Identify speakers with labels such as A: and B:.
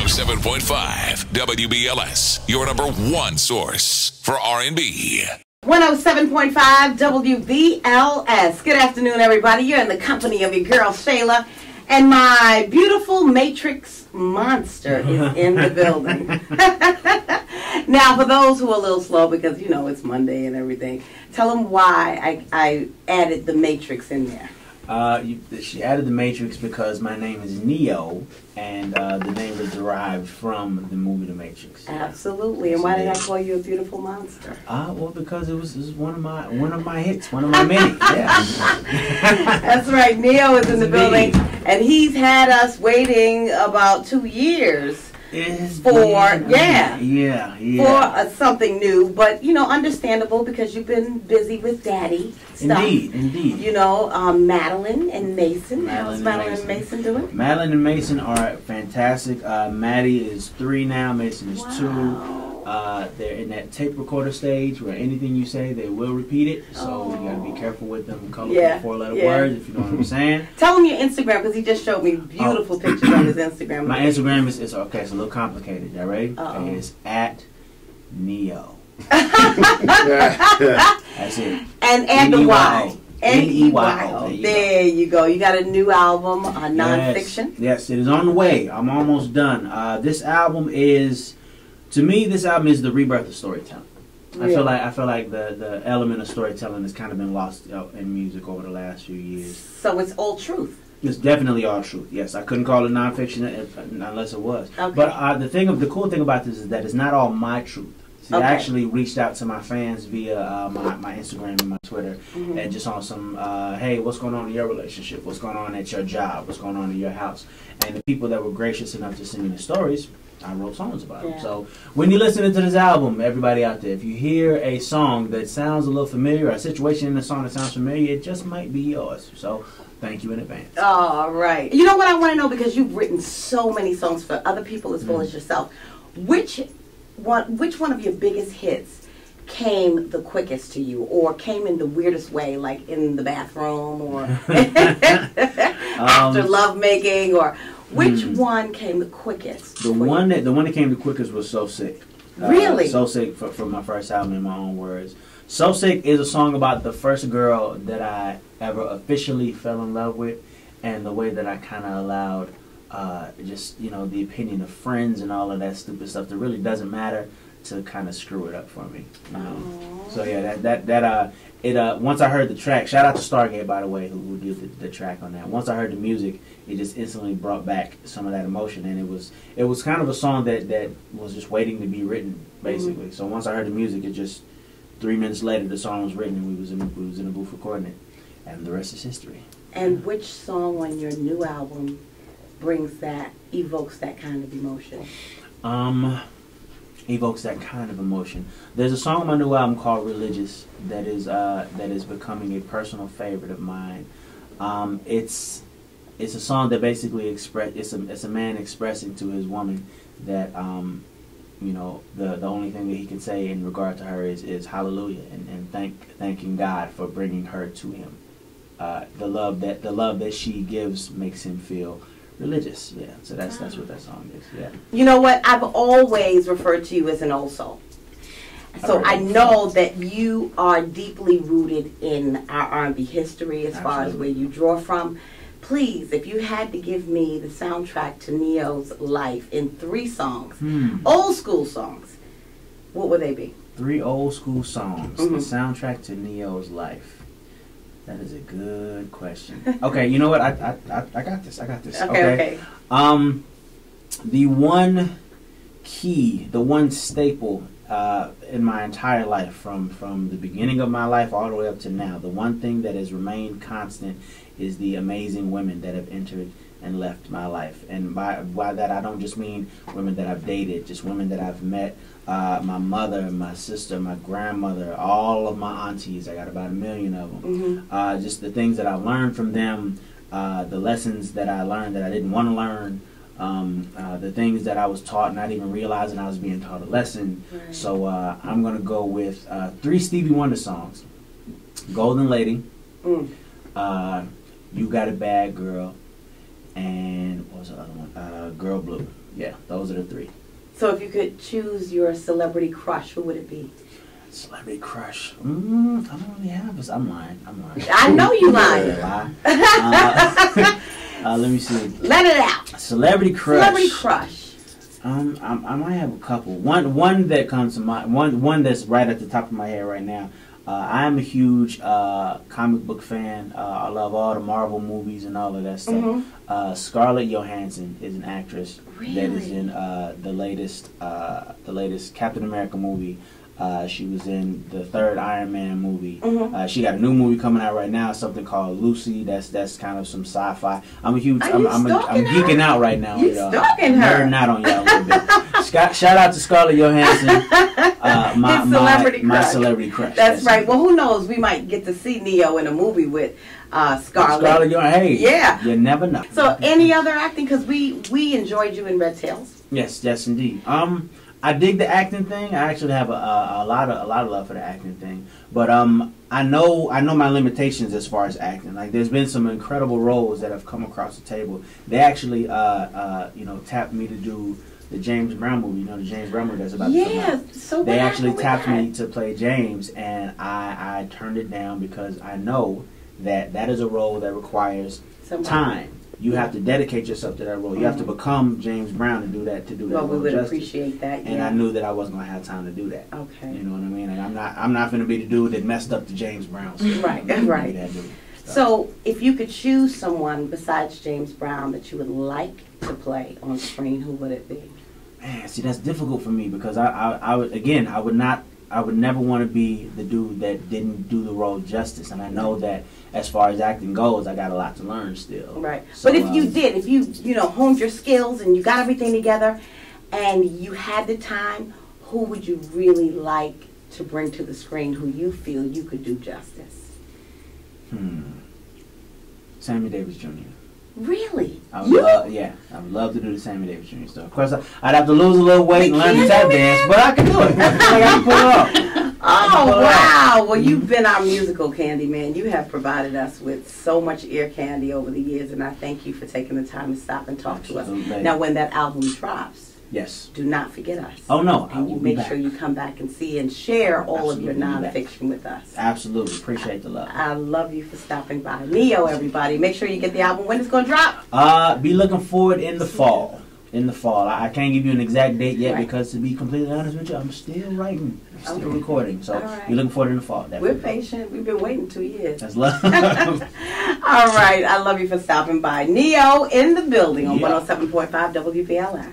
A: 107.5 WBLS, your number one source for R&B.
B: 107.5 WBLS. Good afternoon, everybody. You're in the company of your girl, Shayla, and my beautiful Matrix monster is in the building. Now, for those who are a little slow, because, you know, it's Monday and everything, tell them why I added the Matrix in there.
C: She added the Matrix because my name is Neo, and the name is derived from the movie The Matrix.
B: Absolutely. And why did I call you a beautiful monster?
C: Well, because it was one of my hits, one of my many. Yeah.
B: That's right. Neo is in the building, and he's had us waiting about 2 years. For something new, but you know, understandable because you've been busy with daddy stuff.
C: Indeed.
B: You know, Madeline and Mason. How's Madeline and Mason doing?
C: Madeline and Mason are fantastic. Maddie is 3 now. Mason is 2. They're in that tape recorder stage where anything you say, they will repeat it. So you got to be careful with them. Colorful 4-letter words, if you know what I'm saying.
B: Tell him your Instagram because he just showed me beautiful pictures on his Instagram.
C: My Instagram is okay. It's a little complicated. Y'all ready? Okay, it's @Neo. That's it.
B: And the Y.
C: N-E-Y-O.
B: There you go. You got a new album, nonfiction.
C: Yes, it is on the way. I'm almost done. This album is. To me, this album is the rebirth of storytelling. Really? I feel like the element of storytelling has kind of been lost in music over the last few years.
B: So it's all truth.
C: It's definitely all truth. Yes, I couldn't call it nonfiction unless it was. Okay. But the cool thing about this is that it's not all my truth. See, I actually reached out to my fans via my Instagram and my Twitter, and just on some, hey, what's going on in your relationship? What's going on at your job? What's going on in your house? And the people that were gracious enough to send me the stories, I wrote songs about them. So when you're listening to this album, everybody out there, if you hear a song that sounds a little familiar, or a situation in the song that sounds familiar, it just might be yours. So thank you in advance.
B: All right. You know what I want to know, because you've written so many songs for other people as well as yourself. Which one of your biggest hits came the quickest to you, or came in the weirdest way, like in the bathroom, or after lovemaking, or which one came the quickest?
C: The one that came the quickest was So Sick.
B: Really?
C: So Sick from my first album, in my own words. So Sick is a song about the first girl that I ever officially fell in love with, and the way that I kind of allowed just, you know, the opinion of friends and all of that stupid stuff that really doesn't matter to kind of screw it up for me. You know? So yeah, once I heard the track, shout out to Stargate, by the way, who did the track on that. Once I heard the music, it just instantly brought back some of that emotion, and it was kind of a song that was just waiting to be written, basically. So once I heard the music, it just 3 minutes later the song was written, and we was in the booth recording it, and the rest is history.
B: And which song on your new album evokes that kind of emotion?
C: Evokes that kind of emotion. There's a song on my new album called Religious that is becoming a personal favorite of mine. It's a song that basically it's a man expressing to his woman that you know, the only thing that he can say in regard to her is hallelujah, and thanking God for bringing her to him. The love that she gives makes him feel religious. Yeah, so that's what that song is. Yeah.
B: You know what? I've always referred to you as an old soul. So I know that you are deeply rooted in our R&B history as far as where you draw from. Please, if you had to give me the soundtrack to Neo's life in 3 songs, old school songs, what would they be?
C: 3 old school songs, the soundtrack to Neo's life. That is a good question. Okay, you know what? I got this. Okay. The one key, the one staple in my entire life, from the beginning of my life all the way up to now, the one thing that has remained constant is the amazing women that have entered and left my life. And by that, I don't just mean women that I've dated, just women that I've met. My mother, my sister, my grandmother, all of my aunties. I got about 1 million of them. Just the things that I learned from them, the lessons that I learned that I didn't want to learn, the things that I was taught not even realizing I was being taught a lesson. Right. So I'm going to go with 3 Stevie Wonder songs. Golden Lady, You Got It Bad Girl, and what was the other one? Girl Blue. yeah, those are the three.
B: So if you could choose your celebrity crush, who would it be?
C: Celebrity crush. I don't really have this. I'm lying.
B: I know you lying.
C: Let me see.
B: Let it out.
C: Celebrity crush.
B: Celebrity crush.
C: I might have a couple. One that comes to mind. One that's right at the top of my head right now. I am a huge comic book fan. I love all the Marvel movies and all of that stuff. Scarlett Johansson is an actress that is in the latest Captain America movie. She was in the third Iron Man movie. She got a new movie coming out right now, something called Lucy. That's kind of some sci-fi. I'm geeking out right now.
B: You stalking her?
C: Nerding out on y'all a little bit. Shout out to Scarlett Johansson, my celebrity crush.
B: That's right. Well, who knows? We might get to see Neo in a movie with Scarlett.
C: Scarlett Johansson. Hey,
B: yeah,
C: you never know.
B: So, any other acting? Because we enjoyed you in Red Tails.
C: Yes, indeed. I dig the acting thing. I actually have a lot of love for the acting thing. But I know my limitations as far as acting. Like, there's been some incredible roles that have come across the table. They actually tapped me to do the James Brown movie. You know, the James Brown movie that's about to come out.
B: So
C: they actually tapped me to play James, and I turned it down because I know that is a role that requires time. You have to dedicate yourself to that role. You have to become James Brown to do that.
B: Well, we would appreciate that.
C: And I knew that I wasn't gonna have time to do that.
B: Okay.
C: You know what I mean? And I'm not gonna be the dude that messed up the James Brown.
B: Right. So, if you could choose someone besides James Brown that you would like to play on screen, who would it be?
C: Man, see, that's difficult for me because I would never want to be the dude that didn't do the role justice, and I know that as far as acting goes, I got a lot to learn still.
B: Right. So, but if you honed your skills and you got everything together, and you had the time, who would you really like to bring to the screen? Who you feel you could do justice?
C: Sammy Davis Jr.
B: Really?
C: I would love to do the Sammy Davis Jr. stuff. Of course, I'd have to lose a little weight and learn to tap dance, but I can do it. I can pull it off.
B: Oh, wow. Well, you've been our musical candy man. You have provided us with so much ear candy over the years, and I thank you for taking the time to stop and talk to us. Now, when that album drops, do not forget us.
C: Oh, no.
B: And you make sure you come back and see and share all of your nonfiction with us.
C: Absolutely. Appreciate the love.
B: I love you for stopping by. Neo, everybody. Make sure you get the album. When it's going to drop?
C: Be looking forward in the fall. I can't give you an exact date yet because, to be completely honest with you, I'm still writing. I'm still recording. So you're looking forward in the fall. Definitely.
B: We're patient. We've been waiting 2 years.
C: That's love.
B: All right. I love you for stopping by. Neo in the building on 107.5 WBLS.